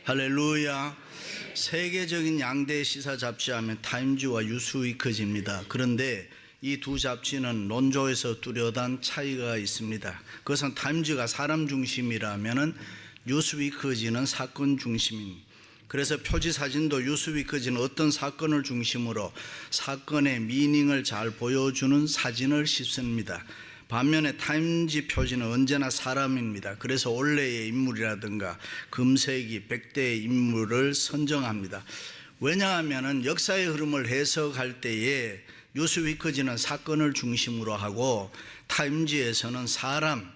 할렐루야. 세계적인 양대 시사 잡지하면 타임즈와 뉴스위크지입니다. 그런데 이 두 잡지는 논조에서 뚜렷한 차이가 있습니다. 그것은 타임즈가 사람 중심이라면 뉴스위크지는 사건 중심입니다. 그래서 표지 사진도 뉴스위크지는 어떤 사건을 중심으로 사건의 미닝을 잘 보여주는 사진을 싣습니다. 반면에 타임지 표지는 언제나 사람입니다. 그래서 원래의 인물이라든가 금세기 100대의 인물을 선정합니다. 왜냐하면 역사의 흐름을 해석할 때에 뉴스위크지는 사건을 중심으로 하고 타임지에서는 사람,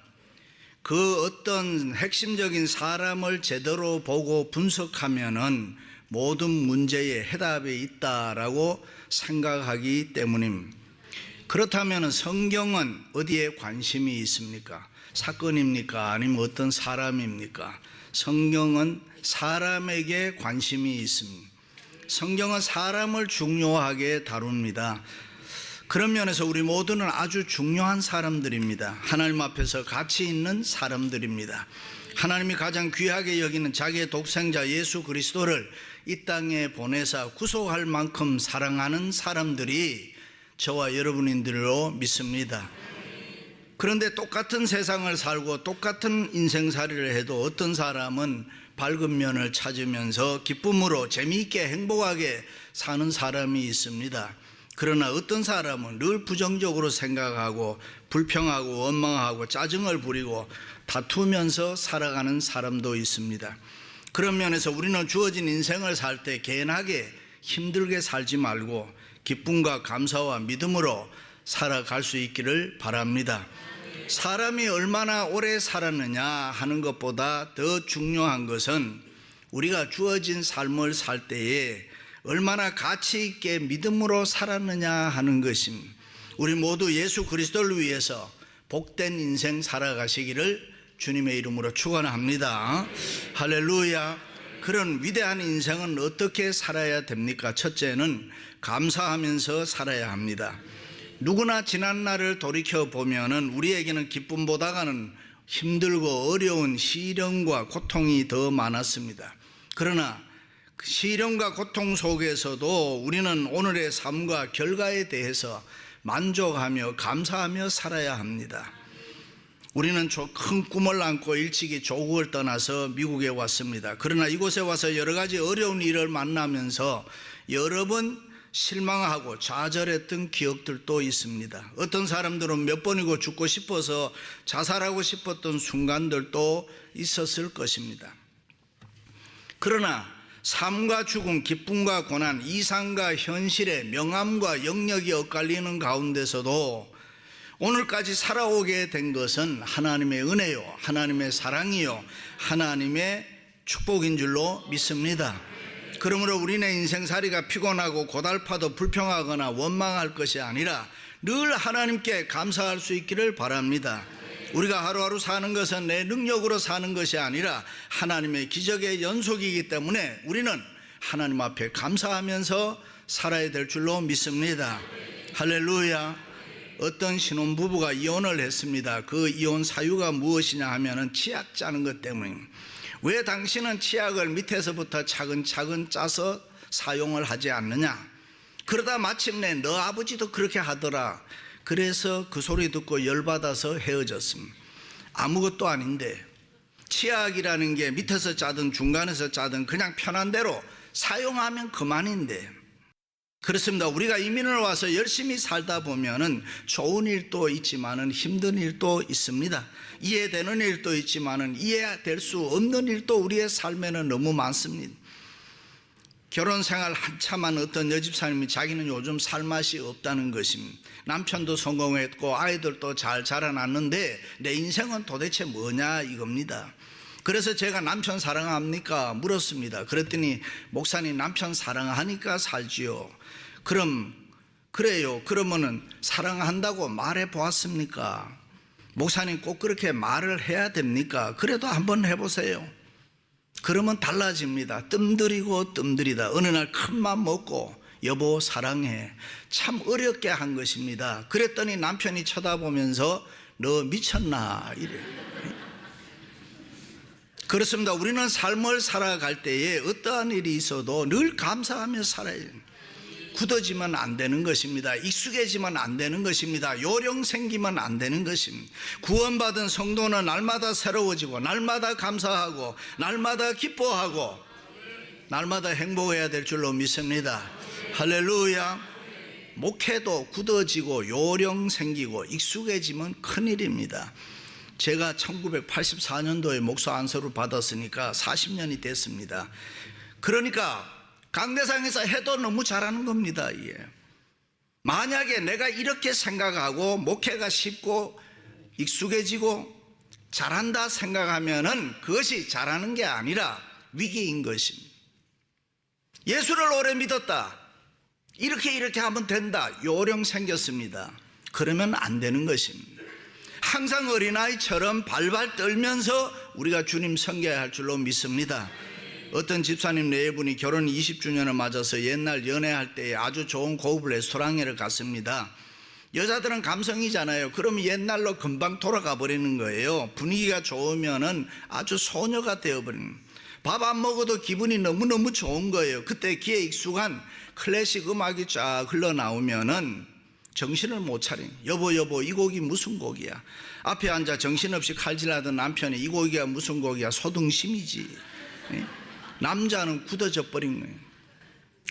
그 어떤 핵심적인 사람을 제대로 보고 분석하면은 모든 문제의 해답이 있다라고 생각하기 때문입니다. 그렇다면 성경은 어디에 관심이 있습니까? 사건입니까? 아니면 어떤 사람입니까? 성경은 사람에게 관심이 있습니다. 성경은 사람을 중요하게 다룹니다. 그런 면에서 우리 모두는 아주 중요한 사람들입니다. 하나님 앞에서 가치 있는 사람들입니다. 하나님이 가장 귀하게 여기는 자기의 독생자 예수 그리스도를 이 땅에 보내사 구속할 만큼 사랑하는 사람들이 저와 여러분인들로 믿습니다. 그런데 똑같은 세상을 살고 똑같은 인생살이를 해도 어떤 사람은 밝은 면을 찾으면서 기쁨으로 재미있게 행복하게 사는 사람이 있습니다. 그러나 어떤 사람은 늘 부정적으로 생각하고 불평하고 원망하고 짜증을 부리고 다투면서 살아가는 사람도 있습니다. 그런 면에서 우리는 주어진 인생을 살 때 개인하게 힘들게 살지 말고 기쁨과 감사와 믿음으로 살아갈 수 있기를 바랍니다. 사람이 얼마나 오래 살았느냐 하는 것보다 더 중요한 것은 우리가 주어진 삶을 살 때에 얼마나 가치 있게 믿음으로 살았느냐 하는 것입니다. 우리 모두 예수 그리스도를 위해서 복된 인생 살아가시기를 주님의 이름으로 축원합니다. 할렐루야. 그런 위대한 인생은 어떻게 살아야 됩니까? 첫째는 감사하면서 살아야 합니다. 누구나 지난 날을 돌이켜보면 우리에게는 기쁨보다는 힘들고 어려운 시련과 고통이 더 많았습니다. 그러나 그 시련과 고통 속에서도 우리는 오늘의 삶과 결과에 대해서 만족하며 감사하며 살아야 합니다. 우리는 큰 꿈을 안고 일찍이 조국을 떠나서 미국에 왔습니다. 그러나 이곳에 와서 여러 가지 어려운 일을 만나면서 여러 번 실망하고 좌절했던 기억들도 있습니다. 어떤 사람들은 몇 번이고 죽고 싶어서 자살하고 싶었던 순간들도 있었을 것입니다. 그러나 삶과 죽음, 기쁨과 고난, 이상과 현실의 명암과 영역이 엇갈리는 가운데서도 오늘까지 살아오게 된 것은 하나님의 은혜요, 하나님의 사랑이요, 하나님의 축복인 줄로 믿습니다. 그러므로 우리네 인생살이가 피곤하고 고달파도 불평하거나 원망할 것이 아니라 늘 하나님께 감사할 수 있기를 바랍니다. 우리가 하루하루 사는 것은 내 능력으로 사는 것이 아니라 하나님의 기적의 연속이기 때문에 우리는 하나님 앞에 감사하면서 살아야 될 줄로 믿습니다. 할렐루야. 어떤 신혼부부가 이혼을 했습니다. 그 이혼 사유가 무엇이냐 하면은 치약 짜는 것 때문입니다. 왜 당신은 치약을 밑에서부터 차근차근 짜서 사용을 하지 않느냐? 그러다 마침내 너 아버지도 그렇게 하더라. 그래서 그 소리 듣고 열받아서 헤어졌습니다. 아무것도 아닌데 치약이라는 게 밑에서 짜든 중간에서 짜든 그냥 편한 대로 사용하면 그만인데, 그렇습니다. 우리가 이민을 와서 열심히 살다 보면은 좋은 일도 있지만은 힘든 일도 있습니다. 이해되는 일도 있지만은 이해될 수 없는 일도 우리의 삶에는 너무 많습니다. 결혼 생활 한참 한 어떤 여집사님이 자기는 요즘 살맛이 없다는 것입니다. 남편도 성공했고 아이들도 잘 자라났는데 내 인생은 도대체 뭐냐 이겁니다. 그래서 제가 남편 사랑합니까? 물었습니다. 그랬더니 목사님 남편 사랑하니까 살지요. 그래요. 그러면은 사랑한다고 말해 보았습니까? 목사님 꼭 그렇게 말을 해야 됩니까? 그래도 한번 해보세요. 그러면 달라집니다. 뜸들이고 뜸들이다 어느 날 큰맘 먹고 여보 사랑해. 참 어렵게 한 것입니다. 그랬더니 남편이 쳐다보면서 너 미쳤나 이래. 그렇습니다. 우리는 삶을 살아갈 때에 어떠한 일이 있어도 늘 감사하며 살아야 해요. 굳어지면 안 되는 것입니다. 익숙해지면 안 되는 것입니다. 요령 생기면 안 되는 것입니다. 구원받은 성도는 날마다 새로워지고 날마다 감사하고 날마다 기뻐하고 날마다 행복해야 될 줄로 믿습니다. 할렐루야. 목회도 굳어지고 요령 생기고 익숙해지면 큰일입니다. 제가 1984년도에 목사 안수를 받았으니까 40년이 됐습니다. 그러니까 강대상에서 해도 너무 잘하는 겁니다. 예. 만약에 내가 이렇게 생각하고 목회가 쉽고 익숙해지고 잘한다 생각하면은 그것이 잘하는 게 아니라 위기인 것입니다. 예수를 오래 믿었다. 이렇게 하면 된다. 요령 생겼습니다. 그러면 안 되는 것입니다. 항상 어린아이처럼 발발 떨면서 우리가 주님 섬겨야 할 줄로 믿습니다. 어떤 집사님 네 분이 결혼 20주년을 맞아서 옛날 연애할 때 아주 좋은 고급 레스토랑에 갔습니다. 여자들은 감성이잖아요. 그러면 옛날로 금방 돌아가 버리는 거예요. 분위기가 좋으면은 아주 소녀가 되어버리는. 밥 안 먹어도 기분이 너무너무 좋은 거예요. 그때 귀에 익숙한 클래식 음악이 쫙 흘러나오면은 정신을 못 차려. 여보 이 곡이 무슨 곡이야. 앞에 앉아 정신없이 칼질하던 남편이 이 곡이야 무슨 곡이야. 소등심이지. 남자는 굳어져 버린 거예요.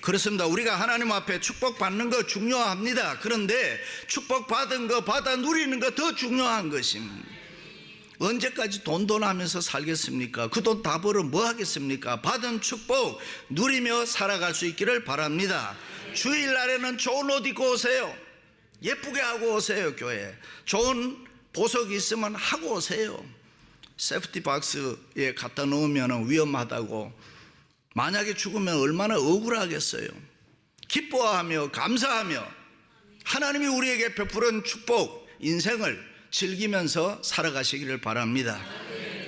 그렇습니다. 우리가 하나님 앞에 축복받는 거 중요합니다. 그런데 축복받은 거 받아 누리는 거 더 중요한 것입니다. 언제까지 돈 하면서 살겠습니까? 그 돈 다 벌어 뭐 하겠습니까? 받은 축복 누리며 살아갈 수 있기를 바랍니다. 주일날에는 좋은 옷 입고 오세요. 예쁘게 하고 오세요. 교회 좋은 보석이 있으면 하고 오세요. 세프티 박스에 갖다 놓으면 위험하다고. 만약에 죽으면 얼마나 억울하겠어요. 기뻐하며 감사하며 하나님이 우리에게 베푸는 축복 인생을 즐기면서 살아가시기를 바랍니다.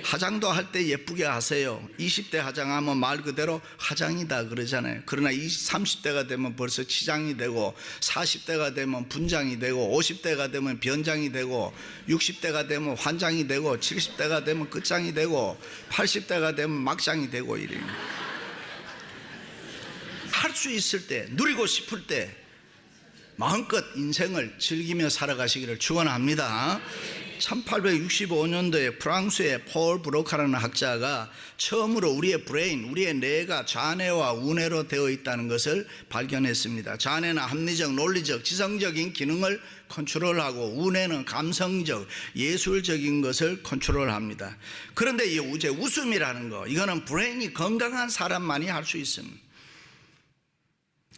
화장도 할 때 예쁘게 하세요. 20대 화장하면 말 그대로 화장이다 그러잖아요. 그러나 30대가 되면 벌써 치장이 되고 40대가 되면 분장이 되고 50대가 되면 변장이 되고 60대가 되면 환장이 되고 70대가 되면 끝장이 되고 80대가 되면 막장이 되고 이래요. 할 수 있을 때 누리고 싶을 때 마음껏 인생을 즐기며 살아가시기를 축원합니다. 1865년도에 프랑스의 폴 브로카라는 학자가 처음으로 우리의 브레인, 우리의 뇌가 좌뇌와 우뇌로 되어 있다는 것을 발견했습니다. 좌뇌는 합리적, 논리적, 지성적인 기능을 컨트롤하고 우뇌는 감성적, 예술적인 것을 컨트롤합니다. 그런데 이 웃음이라는 거, 이거는 브레인이 건강한 사람만이 할 수 있습니다.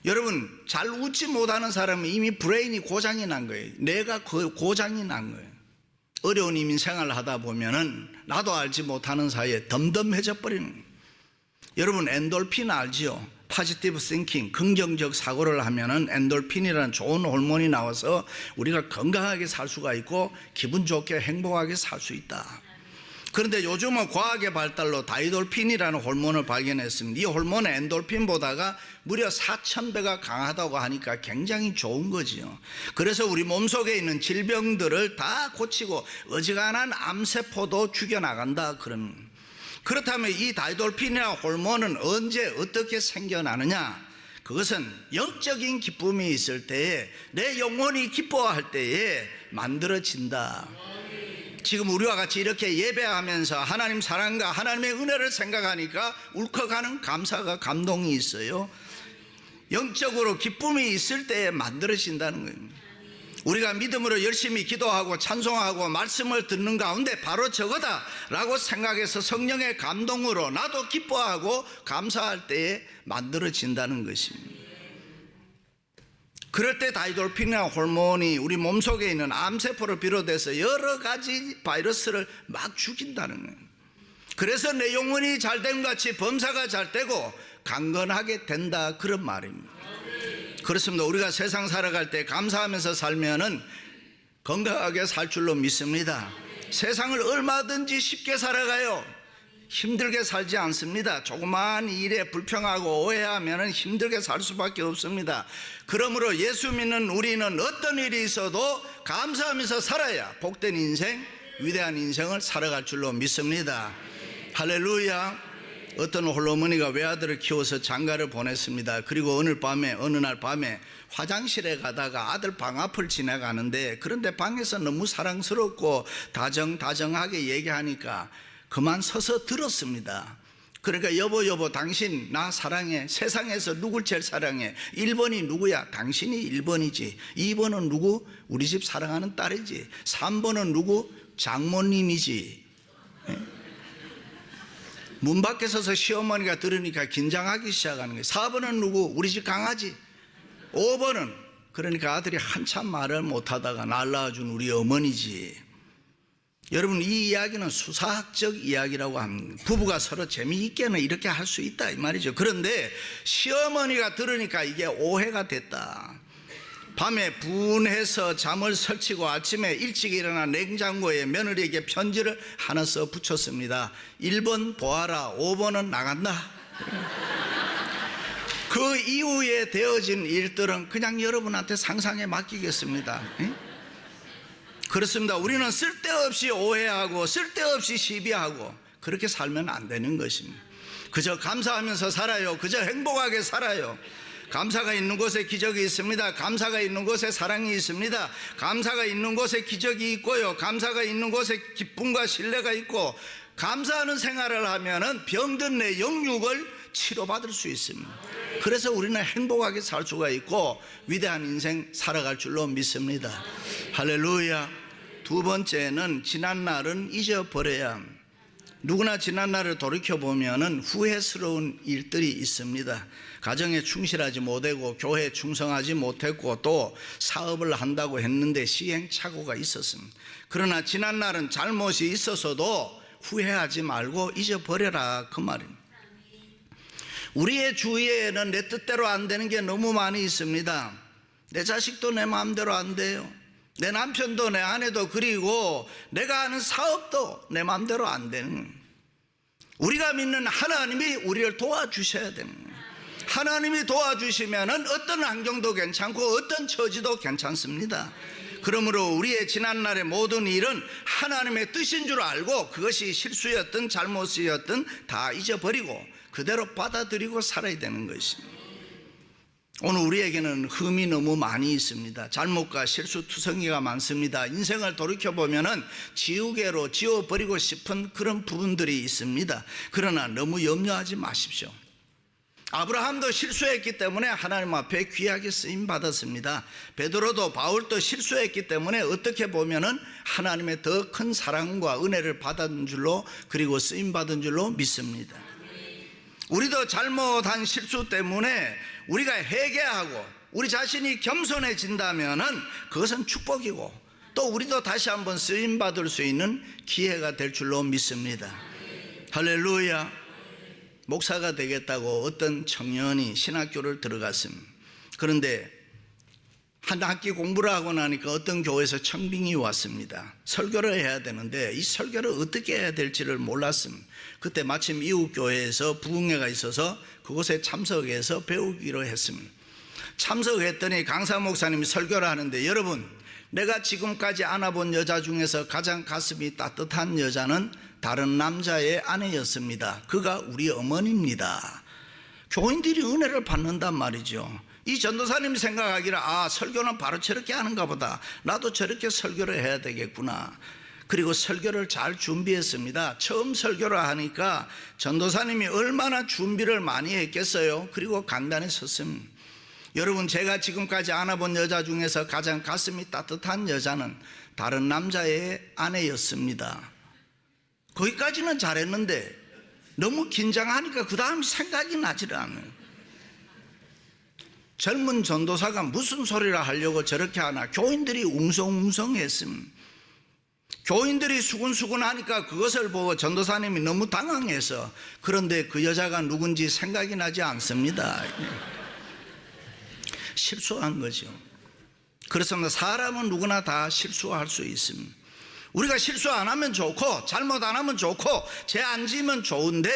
여러분, 잘 웃지 못하는 사람은 이미 브레인이 고장이 난 거예요. 뇌가 고장이 난 거예요. 어려운 이민 생활을 하다 보면은 나도 알지 못하는 사이에 덤덤해져 버리는 거예요. 여러분, 엔돌핀 알지요? 포지티브 싱킹, 긍정적 사고를 하면은 엔돌핀이라는 좋은 호르몬이 나와서 우리가 건강하게 살 수가 있고 기분 좋게 행복하게 살 수 있다. 그런데 요즘은 과학의 발달로 다이돌핀이라는 호르몬을 발견했습니다. 이 호르몬은 엔돌핀보다가 무려 4000배가 강하다고 하니까 굉장히 좋은 거지요. 그래서 우리 몸속에 있는 질병들을 다 고치고 어지간한 암세포도 죽여나간다. 그렇다면 이 다이돌핀이라는 호르몬은 언제 어떻게 생겨나느냐? 그것은 영적인 기쁨이 있을 때에, 내 영혼이 기뻐할 때에 만들어진다. 지금 우리와 같이 이렇게 예배하면서 하나님 사랑과 하나님의 은혜를 생각하니까 울컥하는 감사가 감동이 있어요. 영적으로 기쁨이 있을 때에 만들어진다는 거예요. 우리가 믿음으로 열심히 기도하고 찬송하고 말씀을 듣는 가운데 바로 저거다 라고 생각해서 성령의 감동으로 나도 기뻐하고 감사할 때에 만들어진다는 것입니다. 그럴 때 다이돌핀이라는 호르몬이 우리 몸속에 있는 암세포를 비롯해서 여러 가지 바이러스를 막 죽인다는 거예요. 그래서 내 영혼이 잘됨 같이 범사가 잘 되고 강건하게 된다, 그런 말입니다. 그렇습니다. 우리가 세상 살아갈 때 감사하면서 살면은 건강하게 살 줄로 믿습니다. 세상을 얼마든지 쉽게 살아가요. 힘들게 살지 않습니다. 조그마한 일에 불평하고 오해하면 힘들게 살 수밖에 없습니다. 그러므로 예수 믿는 우리는 어떤 일이 있어도 감사하면서 살아야 복된 인생, 위대한 인생을 살아갈 줄로 믿습니다. 할렐루야. 어떤 홀어머니가 외아들을 키워서 장가를 보냈습니다. 그리고 어느 날 밤에 화장실에 가다가 아들 방 앞을 지나가는데, 그런데 방에서 너무 사랑스럽고 다정하게 얘기하니까 그만 서서 들었습니다. 그러니까 여보 당신 나 사랑해. 세상에서 누굴 제일 사랑해? 1번이 누구야? 당신이 1번이지. 2번은 누구? 우리 집 사랑하는 딸이지. 3번은 누구? 장모님이지. 문 밖에 서서 시어머니가 들으니까 긴장하기 시작하는 거예요. 4번은 누구? 우리 집 강아지. 5번은, 그러니까 아들이 한참 말을 못하다가 날라와준 우리 어머니지. 여러분, 이 이야기는 수사학적 이야기라고 합니다. 부부가 서로 재미있게는 이렇게 할 수 있다 이 말이죠. 그런데 시어머니가 들으니까 이게 오해가 됐다. 밤에 분해서 잠을 설치고 아침에 일찍 일어나 냉장고에 며느리에게 편지를 하나 써 붙였습니다. 1번 보아라, 5번은 나간다. 그 이후에 되어진 일들은 그냥 여러분한테 상상에 맡기겠습니다. 그렇습니다. 우리는 쓸데없이 오해하고 쓸데없이 시비하고 그렇게 살면 안 되는 것입니다. 그저 감사하면서 살아요. 그저 행복하게 살아요. 감사가 있는 곳에 기적이 있습니다. 감사가 있는 곳에 사랑이 있습니다. 감사가 있는 곳에 기적이 있고요. 감사가 있는 곳에 기쁨과 신뢰가 있고, 감사하는 생활을 하면은 병든 내 영육을 치료받을 수 있습니다. 그래서 우리는 행복하게 살 수가 있고 위대한 인생 살아갈 줄로 믿습니다. 할렐루야. 두 번째는 지난 날은 잊어버려야 합니다. 누구나 지난 날을 돌이켜보면 후회스러운 일들이 있습니다. 가정에 충실하지 못하고 교회에 충성하지 못했고 또 사업을 한다고 했는데 시행착오가 있었습니다. 그러나 지난 날은 잘못이 있었어도 후회하지 말고 잊어버려라, 그 말입니다. 우리의 주위에는 내 뜻대로 안 되는 게 너무 많이 있습니다. 내 자식도 내 마음대로 안 돼요. 내 남편도 내 아내도, 그리고 내가 하는 사업도 내 마음대로 안 되는 거예요. 우리가 믿는 하나님이 우리를 도와주셔야 되는 거예요. 하나님이 도와주시면 어떤 환경도 괜찮고 어떤 처지도 괜찮습니다. 그러므로 우리의 지난날의 모든 일은 하나님의 뜻인 줄 알고 그것이 실수였든 잘못이었든 다 잊어버리고 그대로 받아들이고 살아야 되는 것입니다. 오늘 우리에게는 흠이 너무 많이 있습니다. 잘못과 실수투성이가 많습니다. 인생을 돌이켜보면 지우개로 지워버리고 싶은 그런 부분들이 있습니다. 그러나 너무 염려하지 마십시오. 아브라함도 실수했기 때문에 하나님 앞에 귀하게 쓰임받았습니다. 베드로도 바울도 실수했기 때문에 어떻게 보면 하나님의 더 큰 사랑과 은혜를 받은 줄로, 그리고 쓰임받은 줄로 믿습니다. 우리도 잘못한 실수 때문에 우리가 회개하고 우리 자신이 겸손해진다면 그것은 축복이고 또 우리도 다시 한번 쓰임받을 수 있는 기회가 될 줄로 믿습니다. 할렐루야. 목사가 되겠다고 어떤 청년이 신학교를 들어갔습니다. 그런데 한 학기 공부를 하고 나니까 어떤 교회에서 청빙이 왔습니다. 설교를 해야 되는데 이 설교를 어떻게 해야 될지를 몰랐습니다. 그때 마침 이웃 교회에서 부흥회가 있어서 그곳에 참석해서 배우기로 했습니다. 참석했더니 강사 목사님이 설교를 하는데, 여러분, 내가 지금까지 안아본 여자 중에서 가장 가슴이 따뜻한 여자는 다른 남자의 아내였습니다. 그가 우리 어머니입니다. 교인들이 은혜를 받는단 말이죠. 이 전도사님이 생각하기를, 설교는 바로 저렇게 하는가 보다, 나도 저렇게 설교를 해야 되겠구나. 그리고 설교를 잘 준비했습니다. 처음 설교를 하니까 전도사님이 얼마나 준비를 많이 했겠어요. 그리고 간단히 섰습니다. 여러분, 제가 지금까지 안아본 여자 중에서 가장 가슴이 따뜻한 여자는 다른 남자의 아내였습니다. 거기까지는 잘했는데 너무 긴장하니까 그 다음 생각이 나질 않아요. 젊은 전도사가 무슨 소리를 하려고 저렇게 하나. 교인들이 웅성웅성했습니다. 교인들이 수군수군하니까 그것을 보고 전도사님이 너무 당황해서, 그런데 그 여자가 누군지 생각이 나지 않습니다. 실수한 거죠. 그렇습니다. 사람은 누구나 다 실수할 수 있습니다. 우리가 실수 안 하면 좋고 잘못 안 하면 좋고 죄 안 지으면 좋은데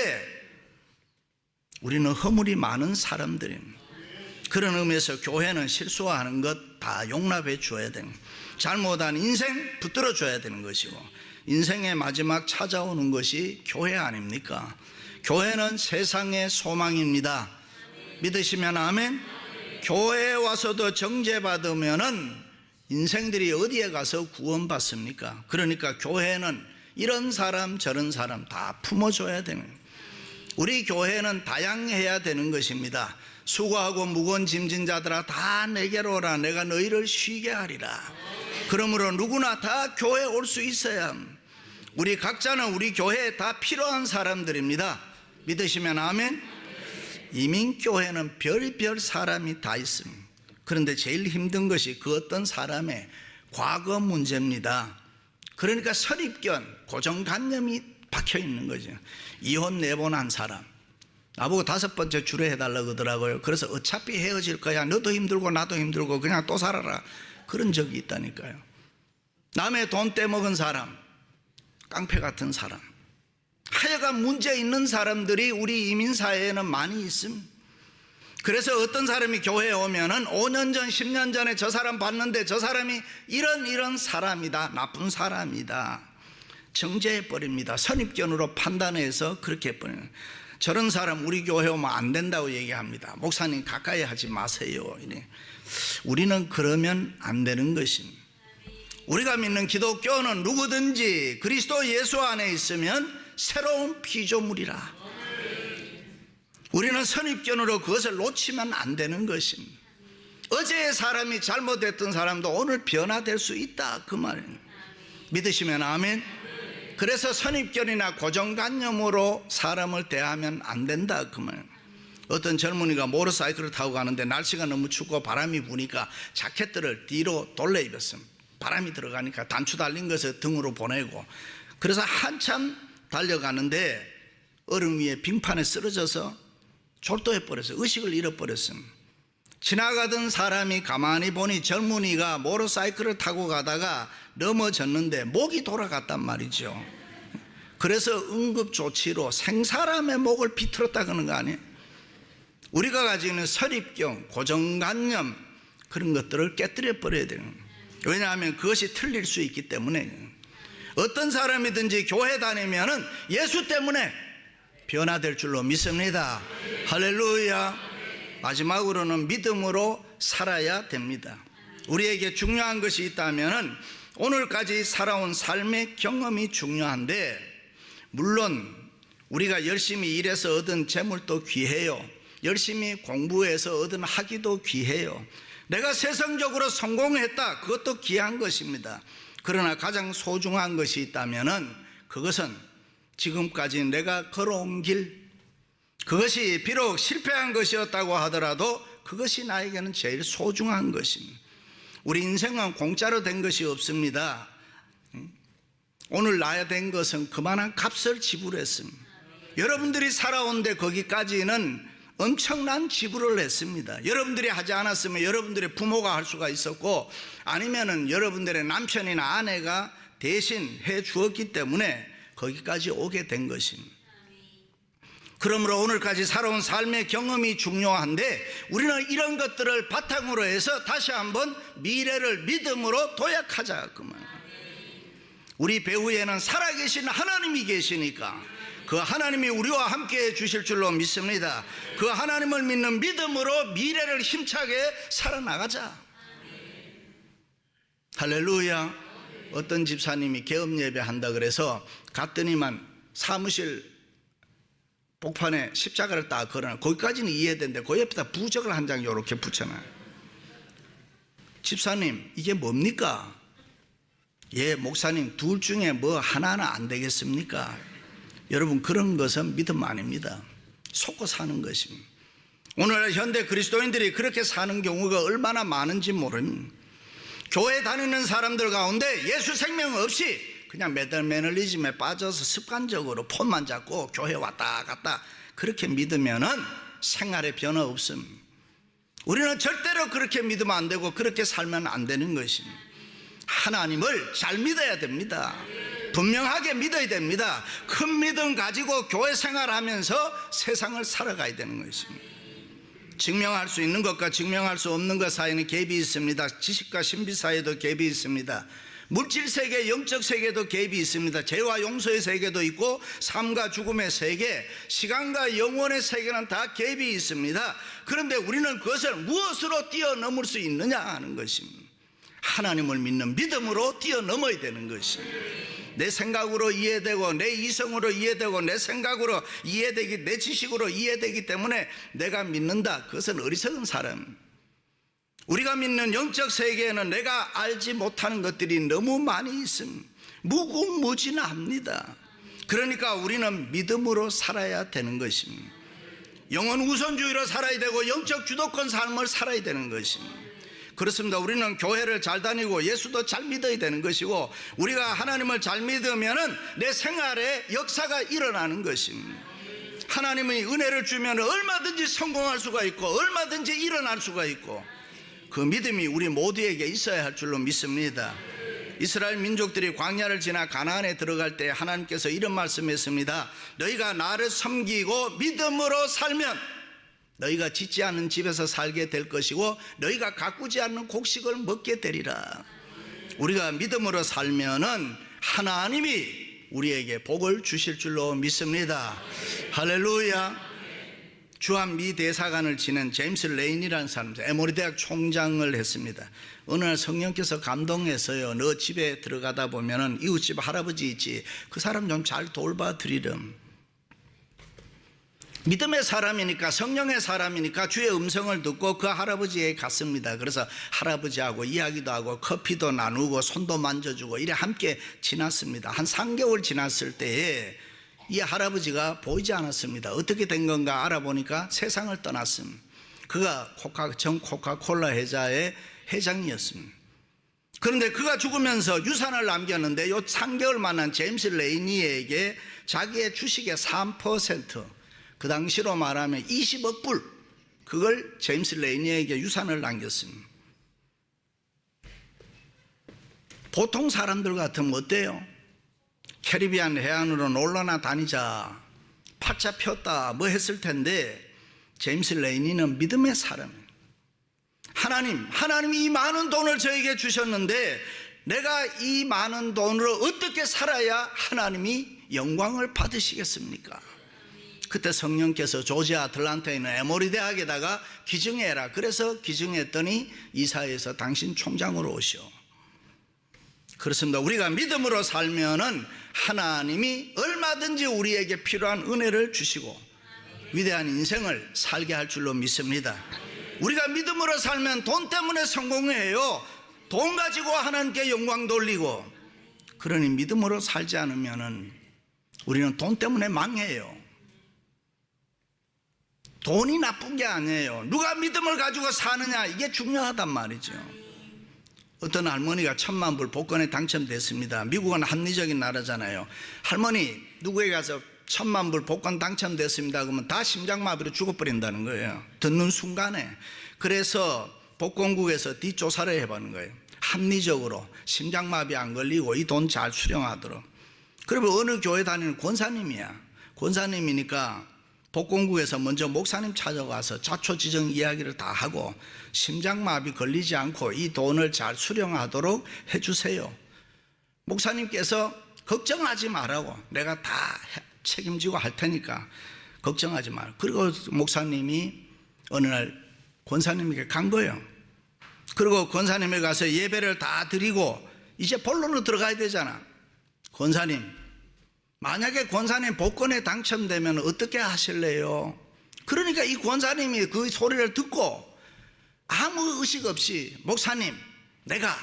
우리는 허물이 많은 사람들입니다. 그런 의미에서 교회는 실수하는 것 다 용납해 줘야 됩니다. 잘못한 인생 붙들어 줘야 되는 것이고, 인생의 마지막 찾아오는 것이 교회 아닙니까? 교회는 세상의 소망입니다. 믿으시면 아멘? 교회에 와서도 정죄받으면은 인생들이 어디에 가서 구원받습니까? 그러니까 교회는 이런 사람 저런 사람 다 품어줘야 되는, 우리 교회는 다양해야 되는 것입니다. 수고하고 무거운 짐진 자들아 다 내게로 오라, 내가 너희를 쉬게 하리라. 그러므로 누구나 다 교회에 올 수 있어야, 우리 각자는 우리 교회에 다 필요한 사람들입니다. 믿으시면 아멘? 이민교회는 별별 사람이 다 있습니다. 그런데 제일 힘든 것이 그 어떤 사람의 과거 문제입니다. 그러니까 선입견, 고정관념이 박혀 있는 거죠. 이혼 내보낸 사람 나보고 5번째 주례 해달라고 하더라고요. 그래서 어차피 헤어질 거야, 너도 힘들고 나도 힘들고 그냥 또 살아라, 그런 적이 있다니까요. 남의 돈 떼먹은 사람, 깡패 같은 사람, 하여간 문제 있는 사람들이 우리 이민사회에는 많이 있습니다. 그래서 어떤 사람이 교회에 오면은 5년 전 10년 전에 저 사람 봤는데 저 사람이 이런 사람이다, 나쁜 사람이다, 정죄해버립니다. 선입견으로 판단해서 그렇게 해버려요. 저런 사람 우리 교회 오면 안 된다고 얘기합니다. 목사님 가까이 하지 마세요. 우리는 그러면 안 되는 것입니다. 우리가 믿는 기독교는 누구든지 그리스도 예수 안에 있으면 새로운 피조물이라. 우리는 선입견으로 그것을 놓치면 안 되는 것입니다. 어제의 사람이 잘못했던 사람도 오늘 변화될 수 있다, 그 말입니다. 믿으시면 아멘? 그래서 선입견이나 고정관념으로 사람을 대하면 안 된다, 그 말입니다. 어떤 젊은이가 모터사이클을 타고 가는데 날씨가 너무 춥고 바람이 부니까 자켓들을 뒤로 돌려 입었습니다. 바람이 들어가니까 단추 달린 것을 등으로 보내고, 그래서 한참 달려가는데 얼음 위에 빙판에 쓰러져서 졸도해버렸어요. 의식을 잃어버렸습니다. 지나가던 사람이 가만히 보니 젊은이가 모터사이클을 타고 가다가 넘어졌는데 목이 돌아갔단 말이죠. 그래서 응급조치로 생사람의 목을 비틀었다 그러는 거 아니에요? 우리가 가지고 있는 선입견, 고정관념, 그런 것들을 깨뜨려 버려야 되는 거예요. 왜냐하면 그것이 틀릴 수 있기 때문에. 어떤 사람이든지 교회 다니면은 예수 때문에 변화될 줄로 믿습니다. 할렐루야. 마지막으로는 믿음으로 살아야 됩니다. 우리에게 중요한 것이 있다면은 오늘까지 살아온 삶의 경험이 중요한데, 물론 우리가 열심히 일해서 얻은 재물도 귀해요. 열심히 공부해서 얻은 학위도 귀해요. 내가 세상적으로 성공했다, 그것도 귀한 것입니다. 그러나 가장 소중한 것이 있다면은 그것은 지금까지 내가 걸어온 길, 그것이 비록 실패한 것이었다고 하더라도 그것이 나에게는 제일 소중한 것입니다. 우리 인생은 공짜로 된 것이 없습니다. 오늘 나야 된 것은 그만한 값을 지불했습니다. 여러분들이 살아온데 거기까지는 엄청난 지불을 했습니다. 여러분들이 하지 않았으면 여러분들의 부모가 할 수가 있었고, 아니면은 여러분들의 남편이나 아내가 대신 해 주었기 때문에 거기까지 오게 된 것입니다. 그러므로 오늘까지 살아온 삶의 경험이 중요한데, 우리는 이런 것들을 바탕으로 해서 다시 한번 미래를 믿음으로 도약하자, 그 말. 우리 배후에는 살아계신 하나님이 계시니까 그 하나님이 우리와 함께 해 주실 줄로 믿습니다. 그 하나님을 믿는 믿음으로 미래를 힘차게 살아나가자. 할렐루야. 어떤 집사님이 개업 예배 한다 그래서 갔더니만 사무실 복판에 십자가를 딱 걸어놔. 거기까지는 이해되는데 그 옆에다 부적을 한 장 이렇게 붙여놔요. 집사님, 이게 뭡니까? 예, 목사님, 둘 중에 뭐 하나는 안 되겠습니까? 여러분, 그런 것은 믿음 아닙니다. 속고 사는 것입니다. 오늘날 현대 그리스도인들이 그렇게 사는 경우가 얼마나 많은지 모릅니다. 교회 다니는 사람들 가운데 예수 생명 없이 그냥 매너리즘에 빠져서 습관적으로 폰만 잡고 교회 왔다 갔다 그렇게 믿으면은 생활에 변화 없습니다. 우리는 절대로 그렇게 믿으면 안 되고 그렇게 살면 안 되는 것입니다. 하나님을 잘 믿어야 됩니다. 분명하게 믿어야 됩니다. 큰 믿음 가지고 교회 생활하면서 세상을 살아가야 되는 것입니다. 증명할 수 있는 것과 증명할 수 없는 것 사이에는 갭이 있습니다. 지식과 신비 사이에도 갭이 있습니다. 물질 세계, 영적 세계도 갭이 있습니다. 죄와 용서의 세계도 있고 삶과 죽음의 세계, 시간과 영원의 세계는 다 갭이 있습니다. 그런데 우리는 그것을 무엇으로 뛰어넘을 수 있느냐 하는 것입니다. 하나님을 믿는 믿음으로 뛰어넘어야 되는 것입니다. 내 생각으로 이해되고 내 이성으로 이해되고 내 생각으로 이해되기, 내 지식으로 이해되기 때문에 내가 믿는다. 그것은 어리석은 사람. 우리가 믿는 영적 세계에는 내가 알지 못하는 것들이 너무 많이 있습니다. 무궁무진합니다. 그러니까 우리는 믿음으로 살아야 되는 것입니다. 영혼 우선주의로 살아야 되고 영적 주도권 삶을 살아야 되는 것입니다. 그렇습니다. 우리는 교회를 잘 다니고 예수도 잘 믿어야 되는 것이고, 우리가 하나님을 잘 믿으면은 내 생활에 역사가 일어나는 것입니다. 하나님이 은혜를 주면 얼마든지 성공할 수가 있고 얼마든지 일어날 수가 있고, 그 믿음이 우리 모두에게 있어야 할 줄로 믿습니다. 이스라엘 민족들이 광야를 지나 가나안에 들어갈 때 하나님께서 이런 말씀했습니다. 너희가 나를 섬기고 믿음으로 살면 너희가 짓지 않는 집에서 살게 될 것이고 너희가 가꾸지 않는 곡식을 먹게 되리라. 우리가 믿음으로 살면은 하나님이 우리에게 복을 주실 줄로 믿습니다. 할렐루야. 주한 미 대사관을 지낸 제임스 레인이라는 사람, 에모리 대학 총장을 했습니다. 어느 날 성령께서 감동해서요, 너 집에 들어가다 보면은 이웃집 할아버지 있지, 그 사람 좀 잘 돌봐 드리렴. 믿음의 사람이니까, 성령의 사람이니까 주의 음성을 듣고 그 할아버지에게 갔습니다. 그래서 할아버지하고 이야기도 하고 커피도 나누고 손도 만져주고 이래 함께 지났습니다. 한 3개월 지났을 때에 이 할아버지가 보이지 않았습니다. 어떻게 된 건가 알아보니까 세상을 떠났습니다. 그가 전 코카콜라 회사의 회장이었습니다. 그런데 그가 죽으면서 유산을 남겼는데 요 3개월 만난 제임스 레이니에게 자기의 주식의 3%, 그 당시로 말하면 20억 불, 그걸 제임스 레이니에게 유산을 남겼습니다. 보통 사람들 같으면 어때요? 캐리비안 해안으로 놀러나 다니자, 팔자 폈다 뭐 했을 텐데, 제임스 레이니는 믿음의 사람이에요. 하나님이 이 많은 돈을 저에게 주셨는데 내가 이 많은 돈으로 어떻게 살아야 하나님이 영광을 받으시겠습니까? 그때 성령께서 조지아 아틀란타에 있는 에모리 대학에다가 기증해라. 그래서 기증했더니 이사회에서 당신 총장으로 오시오. 그렇습니다. 우리가 믿음으로 살면은 하나님이 얼마든지 우리에게 필요한 은혜를 주시고 위대한 인생을 살게 할 줄로 믿습니다. 우리가 믿음으로 살면 돈 때문에 성공해요. 돈 가지고 하나님께 영광 돌리고. 그러니 믿음으로 살지 않으면은 우리는 돈 때문에 망해요. 돈이 나쁜 게 아니에요. 누가 믿음을 가지고 사느냐, 이게 중요하단 말이죠. 어떤 할머니가 1,000만 불 복권에 당첨됐습니다. 미국은 합리적인 나라잖아요. 할머니, 누구에게 가서 1,000만 불 복권 당첨됐습니다 그러면 다 심장마비로 죽어버린다는 거예요. 듣는 순간에. 그래서 복권국에서 뒷조사를 해보는 거예요. 합리적으로 심장마비 안 걸리고 이 돈 잘 수령하도록. 그러면 어느 교회 다니는 권사님이야. 권사님이니까 복권국에서 먼저 목사님 찾아가서 자초지정 이야기를 다 하고 심장마비 걸리지 않고 이 돈을 잘 수령하도록 해주세요. 목사님께서 걱정하지 말라고, 내가 다 책임지고 할 테니까 걱정하지 말. 그리고 목사님이 어느 날 권사님에게 간 거예요. 그리고 권사님에 가서 예배를 다 드리고 이제 본론으로 들어가야 되잖아. 권사님, 만약에 권사님 복권에 당첨되면 어떻게 하실래요? 그러니까 이 권사님이 그 소리를 듣고 아무 의식 없이, 목사님, 내가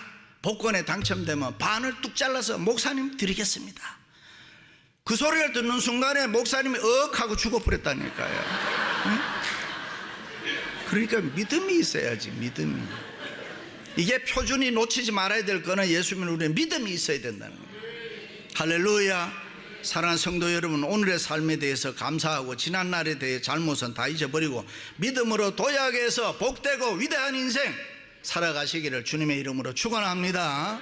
복권에 당첨되면 반을 뚝 잘라서 목사님 드리겠습니다. 그 소리를 듣는 순간에 목사님이 하고 죽어버렸다니까요. 응? 그러니까 믿음이 있어야지, 믿음이. 이게 표준이 놓치지 말아야 될 거는 예수 믿는 우리의 믿음이 있어야 된다는 거예요. 할렐루야. 사랑하는 성도 여러분, 오늘의 삶에 대해서 감사하고 지난날에 대해 잘못은 다 잊어버리고 믿음으로 도약해서 복되고 위대한 인생 살아가시기를 주님의 이름으로 축원합니다.